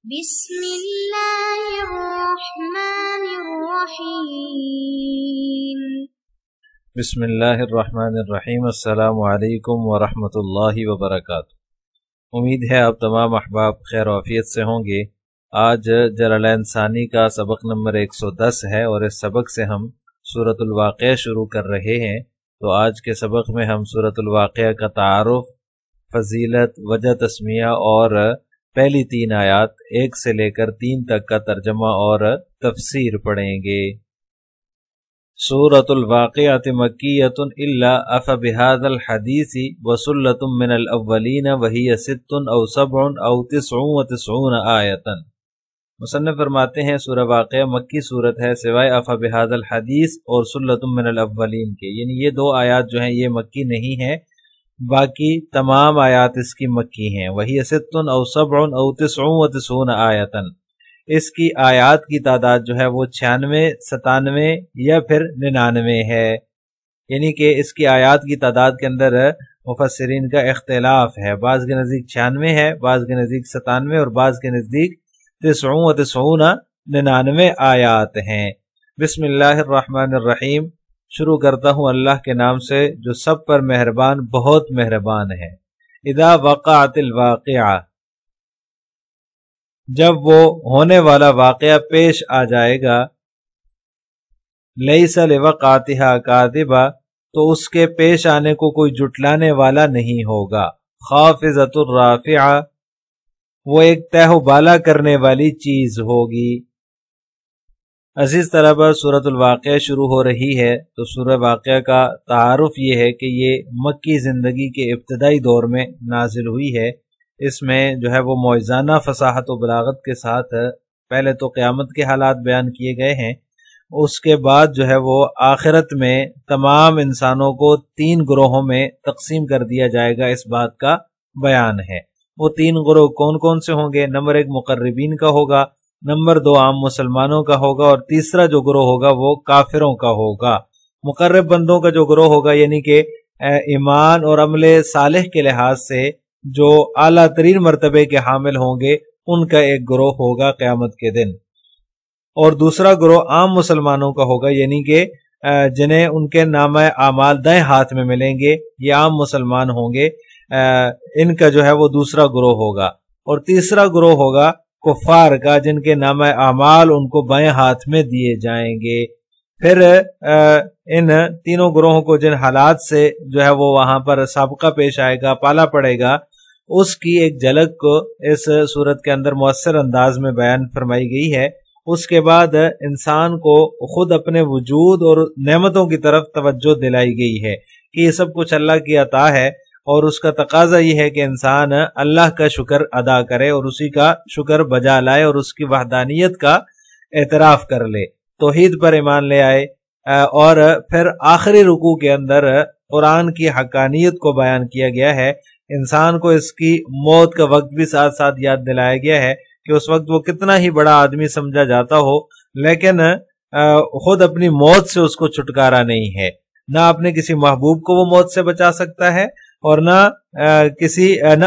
بسم اللہ الرحمن الرحیم۔ بسم اللہ الرحمن الرحیم۔ السلام علیکم ورحمۃ اللہ وبرکاتہ۔ امید ہے آپ تمام احباب خیر و عافیت سے ہوں گے۔ آج جلالین ثانی کا سبق نمبر 110 ہے اور اس سبق سے ہم سورۃ الواقعہ شروع کر رہے ہیں۔ تو آج کے سبق میں ہم سورۃ الواقعہ کا تعارف، فضیلت، وجہ تسمیہ اور پہلی 3 آیات 1 سے لے کر 3 تک کا ترجمہ اور تفسیر پڑھیں گے۔ سورۃ الواقعہ مکیۃ الا افبہذا الحدیث وسلۃ من الاولین وہی 6 او 7 او 99 آیۃ۔ مصنف فرماتے ہیں سورہ واقعہ مکی صورت ہے سوائے افبہذا الحدیث اور سلۃ من الاولین کے، یعنی یہ 2 آیات جو ہیں یہ مکی نہیں ہیں، باقی تمام آیات اس کی مکی ہیں۔ وہی 6 او 7 او 99 آیتن، اس کی آیات کی تعداد جو ہے وہ 96، 97 یا پھر 99 ہے، یعنی کہ اس کی آیات کی تعداد کے اندر مفسرین کا اختلاف ہے، بعض کے نزدیک 96 ہے، بعض کے نزدیک 97 اور بعض کے نزدیک 99 آیات ہیں۔ بسم اللہ الرحمن الرحیم، شروع کرتا ہوں اللہ کے نام سے جو سب پر مہربان بہت مہربان ہے۔ اذا وقعت الواقعہ، جب وہ ہونے والا واقعہ پیش آ جائے گا، لیس لوقعتها کاذبہ، تو اس کے پیش آنے کو کوئی جھٹلانے والا نہیں ہوگا۔ خافضۃ الرافعہ، وہ ایک تہ و بالا کرنے والی چیز ہوگی۔ عزیز طلبہ، سورۃ الواقعہ شروع ہو رہی ہے تو سورہ واقعہ کا تعارف یہ ہے کہ یہ مکی زندگی کے ابتدائی دور میں نازل ہوئی ہے۔ اس میں جو ہے وہ موعظانہ فصاحت و بلاغت کے ساتھ پہلے تو قیامت کے حالات بیان کیے گئے ہیں، اس کے بعد جو ہے وہ آخرت میں تمام انسانوں کو 3 گروہوں میں تقسیم کر دیا جائے گا، اس بات کا بیان ہے۔ وہ 3 گروہ کون کون سے ہوں گے؟ نمبر 1 مقربین کا ہوگا، نمبر 2 عام مسلمانوں کا ہوگا، اور تیسرا جو گروہ ہوگا وہ کافروں کا ہوگا۔ مقرب بندوں کا جو گروہ ہوگا، یعنی کہ ایمان اور عمل صالح کے لحاظ سے جو اعلیٰ ترین مرتبے کے حامل ہوں گے، ان کا ایک گروہ ہوگا قیامت کے دن، اور دوسرا گروہ عام مسلمانوں کا ہوگا، یعنی کہ جنہیں ان کے نامہ اعمال دائیں ہاتھ میں ملیں گے، یہ عام مسلمان ہوں گے، ان کا جو ہے وہ دوسرا گروہ ہوگا، اور تیسرا گروہ ہوگا کفار کا، جن کے نامہ اعمال ان کو بائیں ہاتھ میں دیے جائیں گے۔ پھر ان تینوں گروہوں کو جن حالات سے جو ہے وہ وہاں پر سابقہ پیش آئے گا، پالا پڑے گا، اس کی ایک جھلک کو اس صورت کے اندر مؤثر انداز میں بیان فرمائی گئی ہے۔ اس کے بعد انسان کو خود اپنے وجود اور نعمتوں کی طرف توجہ دلائی گئی ہے کہ یہ سب کچھ اللہ کی عطا ہے، اور اس کا تقاضا یہ ہے کہ انسان اللہ کا شکر ادا کرے اور اسی کا شکر بجا لائے اور اس کی وحدانیت کا اعتراف کر لے، توحید پر ایمان لے آئے۔ اور پھر آخری رکوع کے اندر قرآن کی حقانیت کو بیان کیا گیا ہے، انسان کو اس کی موت کا وقت بھی ساتھ ساتھ یاد دلایا گیا ہے کہ اس وقت وہ کتنا ہی بڑا آدمی سمجھا جاتا ہو، لیکن خود اپنی موت سے اس کو چھٹکارا نہیں ہے، نہ اپنے کسی محبوب کو وہ موت سے بچا سکتا ہے اور نہ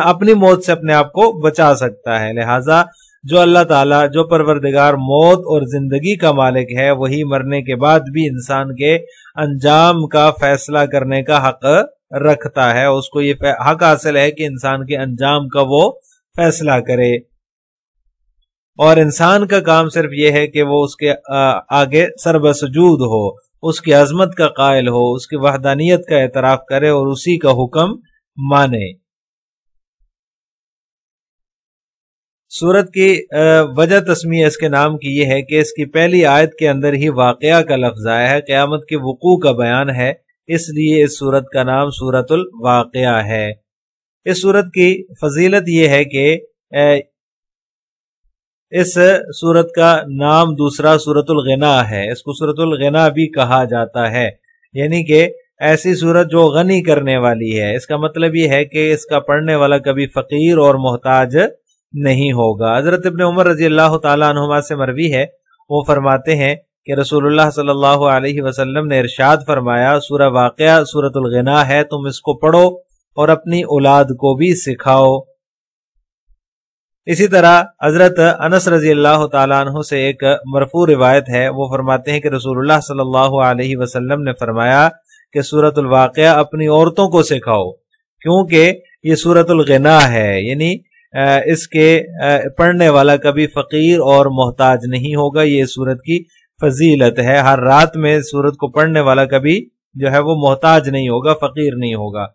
اپنی موت سے اپنے آپ کو بچا سکتا ہے۔ لہٰذا جو اللہ تعالیٰ، جو پروردگار موت اور زندگی کا مالک ہے، وہی مرنے کے بعد بھی انسان کے انجام کا فیصلہ کرنے کا حق رکھتا ہے، اس کو یہ حق حاصل ہے کہ انسان کے انجام کا وہ فیصلہ کرے، اور انسان کا کام صرف یہ ہے کہ وہ اس کے آگے سربسجود ہو، اس کی عظمت کا قائل ہو، اس کی وحدانیت کا اعتراف کرے اور اسی کا حکم مانے۔ سورت کی وجہ تسمیہ اس کے نام کی یہ ہے کہ اس کی پہلی آیت کے اندر ہی واقعہ کا لفظ آیا ہے، قیامت کے وقوع کا بیان ہے، اس لیے اس سورت کا نام سورت الواقعہ ہے۔ اس سورت کی فضیلت یہ ہے کہ اس سورت کا نام دوسرا سورت الغنا ہے، اس کو سورت الغنا بھی کہا جاتا ہے، یعنی کہ ایسی سورت جو غنی کرنے والی ہے۔ اس کا مطلب یہ ہے کہ اس کا پڑھنے والا کبھی فقیر اور محتاج نہیں ہوگا۔ حضرت ابن عمر رضی اللہ تعالیٰ عنہما سے مروی ہے، وہ فرماتے ہیں کہ رسول اللہ صلی اللہ علیہ وسلم نے ارشاد فرمایا، سورہ واقعہ سورت الغنا ہے، تم اس کو پڑھو اور اپنی اولاد کو بھی سکھاؤ۔ اسی طرح حضرت انس رضی اللہ تعالیٰ عنہ سے ایک مرفوع روایت ہے، وہ فرماتے ہیں کہ رسول اللہ صلی اللہ علیہ وسلم نے فرمایا کہ سورۃ الواقعہ اپنی عورتوں کو سکھاؤ، کیونکہ یہ سورۃ الغنا ہے، یعنی اس کے پڑھنے والا کبھی فقیر اور محتاج نہیں ہوگا۔ یہ سورت کی فضیلت ہے، ہر رات میں سورت کو پڑھنے والا کبھی جو ہے وہ محتاج نہیں ہوگا، فقیر نہیں ہوگا۔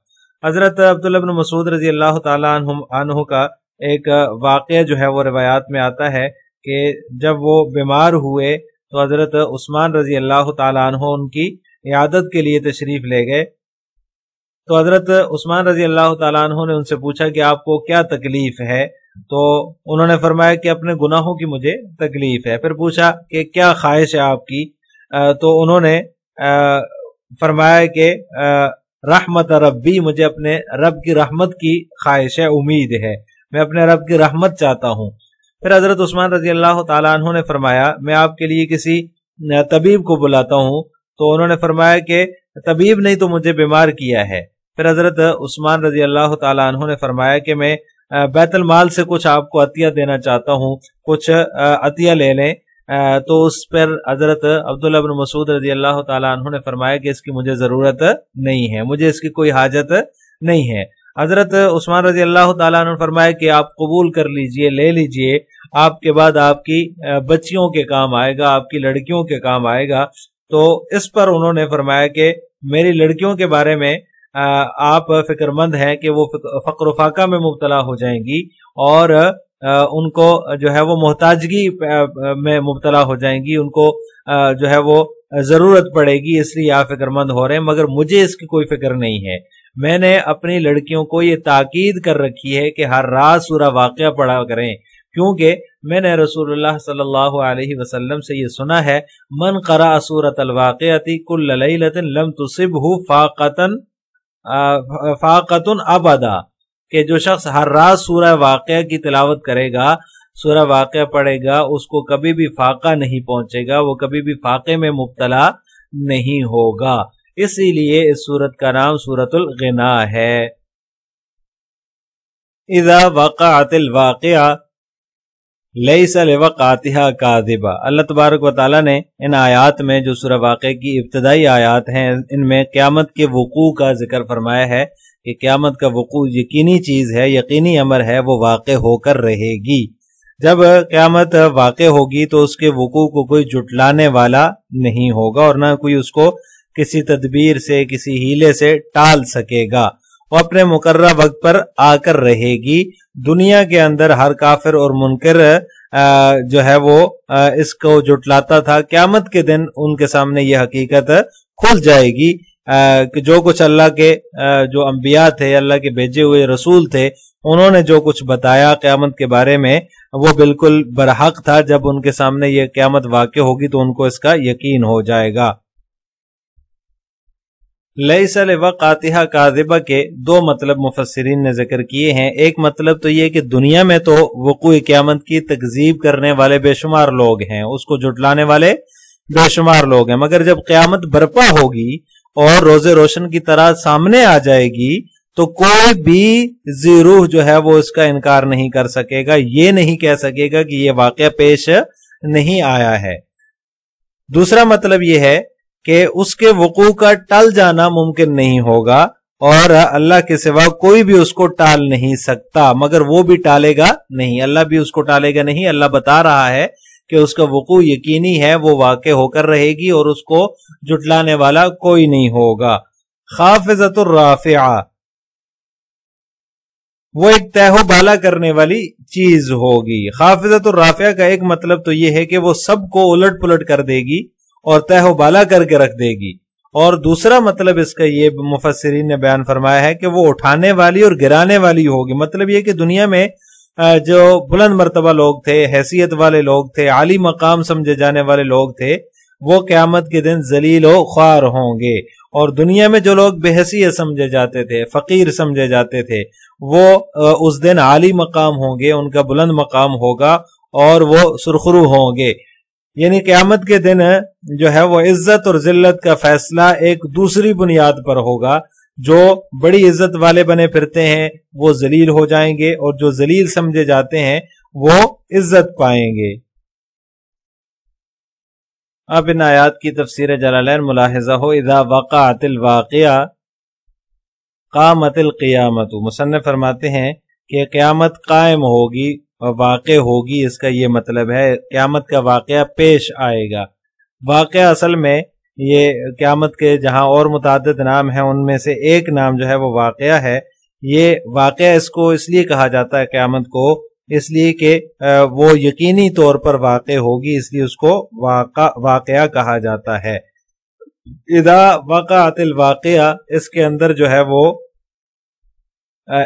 حضرت عبداللہ بن مسعود رضی اللہ تعالیٰ عنہ کا ایک واقعہ جو ہے وہ روایات میں آتا ہے کہ جب وہ بیمار ہوئے تو حضرت عثمان رضی اللہ تعالیٰ عنہ ان کی عیادت کے لیے تشریف لے گئے، تو حضرت عثمان رضی اللہ تعالیٰ عنہ نے ان سے پوچھا کہ آپ کو کیا تکلیف ہے؟ تو انہوں نے فرمایا کہ اپنے گناہوں کی مجھے تکلیف ہے۔ پھر پوچھا کہ کیا خواہش ہے آپ کی؟ تو انہوں نے فرمایا کہ رحمت ربی، مجھے اپنے رب کی رحمت کی خواہش ہے، امید ہے، میں اپنے رب کی رحمت چاہتا ہوں۔ پھر حضرت عثمان رضی اللہ تعالیٰ عنہ نے فرمایا میں آپ کے لیے کسی طبیب کو بلاتا ہوں، تو انہوں نے فرمایا کہ طبیب نہیں تو مجھے بیمار کیا ہے۔ پھر حضرت عثمان رضی اللہ تعالیٰ عنہ نے فرمایا کہ میں بیت المال سے کچھ آپ کو عطیہ دینا چاہتا ہوں، کچھ عطیہ لے لیں۔ تو اس پر حضرت عبداللہ بن مسعود رضی اللہ تعالیٰ عنہ نے فرمایا کہ اس کی مجھے ضرورت نہیں ہے، مجھے اس کی کوئی حاجت نہیں ہے۔ حضرت عثمان رضی اللہ تعالیٰ عنہ نے فرمایا کہ آپ قبول کر لیجئے، لے لیجئے، آپ کے بعد آپ کی بچیوں کے کام آئے گا، آپ کی لڑکیوں کے کام آئے گا۔ تو اس پر انہوں نے فرمایا کہ میری لڑکیوں کے بارے میں آپ فکر مند ہیں کہ وہ فقر و فاقہ میں مبتلا ہو جائیں گی اور ان کو جو ہے وہ محتاجگی میں مبتلا ہو جائیں گی، ان کو جو ہے وہ ضرورت پڑے گی، اس لیے آپ فکر مند ہو رہے ہیں، مگر مجھے اس کی کوئی فکر نہیں ہے۔ میں نے اپنی لڑکیوں کو یہ تاکید کر رکھی ہے کہ ہر رات سورہ واقعہ پڑھا کریں، کیونکہ میں نے رسول اللہ صلی اللہ علیہ وسلم سے یہ سنا ہے من قرأ سورۃ الواقعۃ کل لیلۃ لم تصبہ فاقۃ ابدا، کہ جو شخص ہر رات سورہ واقعہ کی تلاوت کرے گا، سورہ واقعہ پڑھے گا، اس کو کبھی بھی فاقہ نہیں پہنچے گا، وہ کبھی بھی فاقے میں مبتلا نہیں ہوگا۔ اسی لیے اس سورت کا نام سورۃ الغنا ہے۔ اذا وقعت الواقعہ لیس لوقعتها کاذبہ، اللہ تبارک و تعالیٰ نے ان آیات میں جو سورہ واقعہ کی ابتدائی آیات ہیں ان میں قیامت کے وقوع کا ذکر فرمایا ہے کہ قیامت کا وقوع یقینی چیز ہے، یقینی امر ہے، وہ واقع ہو کر رہے گی۔ جب قیامت واقع ہوگی تو اس کے وقوع کو کوئی جھٹلانے والا نہیں ہوگا اور نہ کوئی اس کو کسی تدبیر سے کسی ہیلے سے ٹال سکے گا، وہ اپنے مقررہ وقت پر آ کر رہے گی۔ دنیا کے اندر ہر کافر اور منکر جو ہے وہ اس کو جھٹلاتا تھا، قیامت کے دن ان کے سامنے یہ حقیقت کھل جائے گی کہ جو کچھ اللہ کے جو انبیاء تھے، اللہ کے بھیجے ہوئے رسول تھے، انہوں نے جو کچھ بتایا قیامت کے بارے میں وہ بالکل برحق تھا۔ جب ان کے سامنے یہ قیامت واقع ہوگی تو ان کو اس کا یقین ہو جائے گا۔ لیس لوقعتها کاذبہ کے دو مطلب مفسرین نے ذکر کیے ہیں۔ ایک مطلب تو یہ کہ دنیا میں تو وقوع قیامت کی تکذیب کرنے والے بے شمار لوگ ہیں، اس کو جھٹلانے والے بے شمار لوگ ہیں، مگر جب قیامت برپا ہوگی اور روز روشن کی طرح سامنے آ جائے گی تو کوئی بھی ذی روح جو ہے وہ اس کا انکار نہیں کر سکے گا، یہ نہیں کہہ سکے گا کہ یہ واقعہ پیش نہیں آیا ہے۔ دوسرا مطلب یہ ہے کہ اس کے وقوع کا ٹل جانا ممکن نہیں ہوگا اور اللہ کے سوا کوئی بھی اس کو ٹال نہیں سکتا، مگر وہ بھی ٹالے گا نہیں، اللہ بھی اس کو ٹالے گا نہیں۔ اللہ بتا رہا ہے کہ اس کا وقوع یقینی ہے، وہ واقع ہو کر رہے گی اور اس کو جھٹلانے والا کوئی نہیں ہوگا۔ خافضۃ الرافعہ، وہ ایک تہ و بالا کرنے والی چیز ہوگی۔ خافضۃ الرافعہ کا ایک مطلب تو یہ ہے کہ وہ سب کو الٹ پلٹ کر دے گی اور تہ و بالا کر کے رکھ دے گی، اور دوسرا مطلب اس کا یہ مفسرین نے بیان فرمایا ہے کہ وہ اٹھانے والی اور گرانے والی ہوگی۔ مطلب یہ کہ دنیا میں جو بلند مرتبہ لوگ تھے، حیثیت والے لوگ تھے، عالی مقام سمجھے جانے والے لوگ تھے، وہ قیامت کے دن ذلیل و خوار ہوں گے، اور دنیا میں جو لوگ بے حیثیت سمجھے جاتے تھے، فقیر سمجھے جاتے تھے، وہ اس دن عالی مقام ہوں گے، ان کا بلند مقام ہوگا اور وہ سرخرو ہوں گے۔ یعنی قیامت کے دن جو ہے وہ عزت اور ذلت کا فیصلہ ایک دوسری بنیاد پر ہوگا، جو بڑی عزت والے بنے پھرتے ہیں وہ ذلیل ہو جائیں گے، اور جو ذلیل سمجھے جاتے ہیں وہ عزت پائیں گے۔ اب ان آیات کی تفسیر جلالین ملاحظہ ہو۔ اذا وقعت الواقعہ قامت القیامت، مصنف فرماتے ہیں کہ قیامت قائم ہوگی اور واقع ہوگی، اس کا یہ مطلب ہے قیامت کا واقعہ پیش آئے گا۔ واقعہ اصل میں یہ قیامت کے جہاں اور متعدد نام ہیں ان میں سے ایک نام جو ہے وہ واقعہ ہے۔ یہ واقعہ اس کو اس لیے کہا جاتا ہے قیامت کو، اس لیے کہ وہ یقینی طور پر واقع ہوگی، اس لیے اس کو واقعہ کہا جاتا ہے۔ اذا وقعت الواقعہ، اس کے اندر جو ہے وہ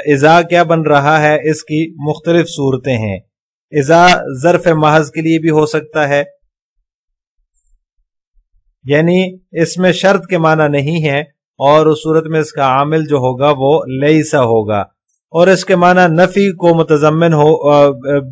اذا کیا بن رہا ہے، اس کی مختلف صورتیں ہیں۔ اذا ظرف محض کے لیے بھی ہو سکتا ہے، یعنی اس میں شرط کے معنی نہیں ہے، اور اس صورت میں اس کا عامل جو ہوگا وہ لیسا ہوگا، اور اس کے معنی نفی کو متضمن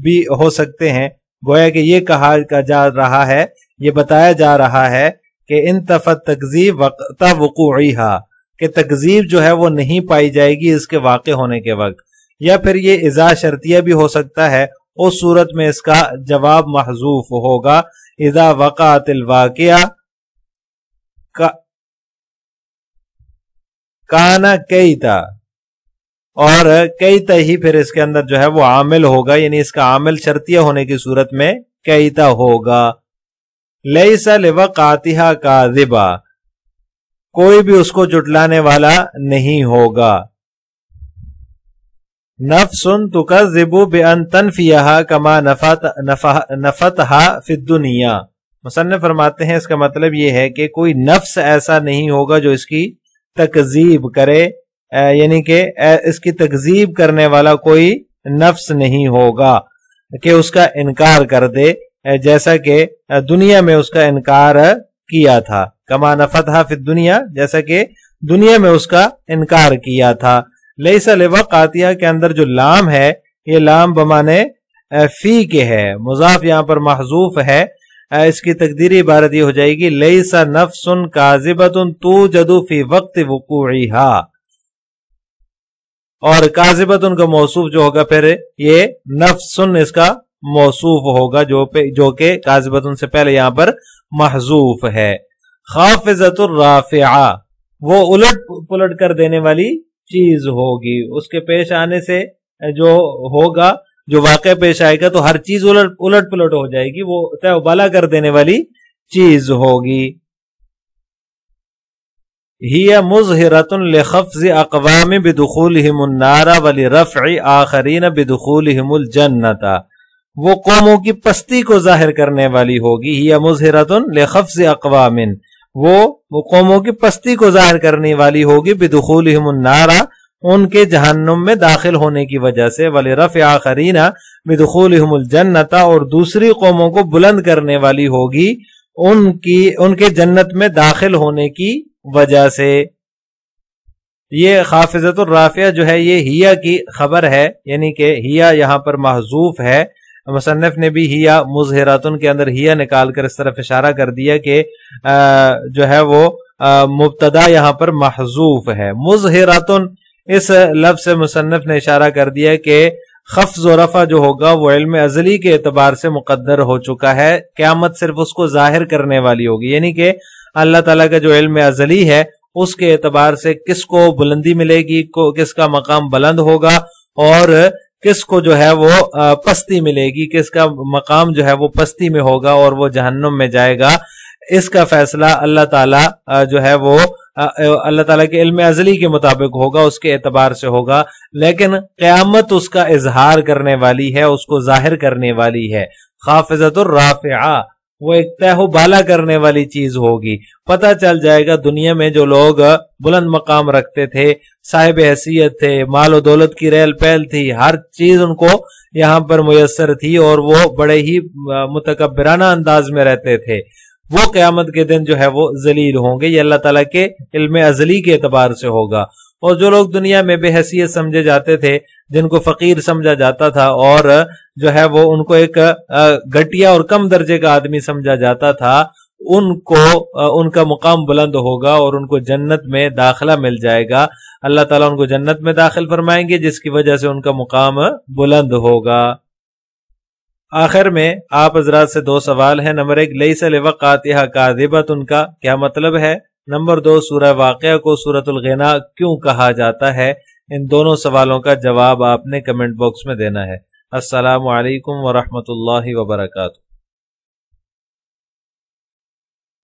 بھی ہو سکتے ہیں، گویا کہ یہ کہا جا رہا ہے، یہ بتایا جا رہا ہے کہ انتفت تکذیب وقت وقوعیہا، کہ تکذیب جو ہے وہ نہیں پائی جائے گی اس کے واقع ہونے کے وقت۔ یا پھر یہ اذا شرطیہ بھی ہو سکتا ہے، اس صورت میں اس کا جواب محذوف ہوگا۔ اذا وقعت الواقعہ کانا کیتا، اور کیتا ہی پھر اس کے اندر جو ہے وہ عامل ہوگا، یعنی اس کا عامل شرطیہ ہونے کی صورت میں کیتا ہوگا۔ لیسا لوقعتہا کاذبا، کوئی بھی اس کو جھٹلانے والا نہیں ہوگا۔ نفس تکذب بان تنفیہا کما نفتہا فی الدنیا، مصنف فرماتے ہیں اس کا مطلب یہ ہے کہ کوئی نفس ایسا نہیں ہوگا جو اس کی تکذیب کرے، یعنی کہ اس کی تکذیب کرنے والا کوئی نفس نہیں ہوگا کہ اس کا انکار کر دے، جیسا کہ دنیا میں اس کا انکار کیا تھا۔ کما نفتہا فی الدنیا، جیسا کہ دنیا میں اس کا انکار کیا تھا۔ لیسا لوقعتہا کے اندر جو لام ہے، یہ لام بمانے فی کے ہے، مضاف یہاں پر محذوف ہے، اس کی تقدیری عبارت یہ ہو جائے گی لیسا نفس کاذبۃ توجد فی وقت وقوعہا، اور کاذبۃ کا موصوف جو ہوگا پھر یہ نفس اس کا موصوف ہوگا جو کہ کاذبۃ سے پہلے یہاں پر محذوف ہے۔ خافضۃ الرافعہ، وہ الٹ پلٹ کر دینے والی چیز ہوگی، اس کے پیش آنے سے جو ہوگا، جو واقع پیش آئے گا تو ہر چیز الٹ پلٹ ہو جائے گی، وہ طے و بالا کر دینے والی چیز ہوگی۔ ہی مظہرۃ لخفض اقوام بدخولہم النار ولرفع آخرین بدخولہم الجنۃ، وہ قوموں کی پستی کو ظاہر کرنے والی ہوگی۔ ہی مظہرۃ لخفض اقوام، وہ قوموں کی پستی کو ظاہر کرنے والی ہوگی، بدخولہم النار، ان کے جہنم میں داخل ہونے کی وجہ سے، وَلِرَفْعِ آخَرِينَ بِدُخُولِهِمُ الْجَنَّةَ، اور دوسری قوموں کو بلند کرنے والی ہوگی ان کے جنت میں داخل ہونے کی وجہ سے۔ یہ خافضۃ الرافعہ جو ہے یہ ہیا کی خبر ہے، یعنی کہ ہیا یہاں پر محذوف ہے۔ مصنف نے بھی ہیا مظہراتن کے اندر ہیا نکال کر اس طرف اشارہ کر دیا کہ جو ہے وہ مبتدا یہاں پر محذوف ہے۔ مظہراتن اس لفظ سے مصنف نے اشارہ کر دیا کہ خفض و رفع جو ہوگا وہ علم ازلی کے اعتبار سے مقدر ہو چکا ہے، قیامت صرف اس کو ظاہر کرنے والی ہوگی، یعنی کہ اللہ تعالیٰ کا جو علم ازلی ہے اس کے اعتبار سے کس کو بلندی ملے گی، کس کا مقام بلند ہوگا، اور کس کو جو ہے وہ پستی ملے گی، کس کا مقام جو ہے وہ پستی میں ہوگا اور وہ جہنم میں جائے گا، اس کا فیصلہ اللہ تعالیٰ جو ہے وہ اللہ تعالیٰ کے علم ازلی کے مطابق ہوگا، اس کے اعتبار سے ہوگا، لیکن قیامت اس کا اظہار کرنے والی ہے، اس کو ظاہر کرنے والی ہے۔ خافضۃ الرافعہ، وہ ایک تہ و بالا کرنے والی چیز ہوگی۔ پتہ چل جائے گا دنیا میں جو لوگ بلند مقام رکھتے تھے، صاحب حیثیت تھے، مال و دولت کی ریل پیل تھی، ہر چیز ان کو یہاں پر میسر تھی اور وہ بڑے ہی متکبرانہ انداز میں رہتے تھے، وہ قیامت کے دن جو ہے وہ ذلیل ہوں گے۔ یہ اللہ تعالیٰ کے علم ازلی کے اعتبار سے ہوگا۔ اور جو لوگ دنیا میں بے حیثیت سمجھے جاتے تھے، جن کو فقیر سمجھا جاتا تھا اور جو ہے وہ ان کو ایک گھٹیا اور کم درجے کا آدمی سمجھا جاتا تھا، ان کا مقام بلند ہوگا اور ان کو جنت میں داخلہ مل جائے گا. اللہ تعالیٰ ان کو جنت میں داخل فرمائیں گے جس کی وجہ سے ان کا مقام بلند ہوگا. آخر میں آپ حضرات سے 2 سوال ہیں. نمبر 1 لیس لوقعتها کاذبۃ کا کیا مطلب ہے؟ نمبر 2 سورہ واقعہ کو سورۃ الغنا کیوں کہا جاتا ہے؟ ان دونوں سوالوں کا جواب آپ نے کمنٹ باکس میں دینا ہے. السلام علیکم ورحمۃ اللہ وبرکاتہ.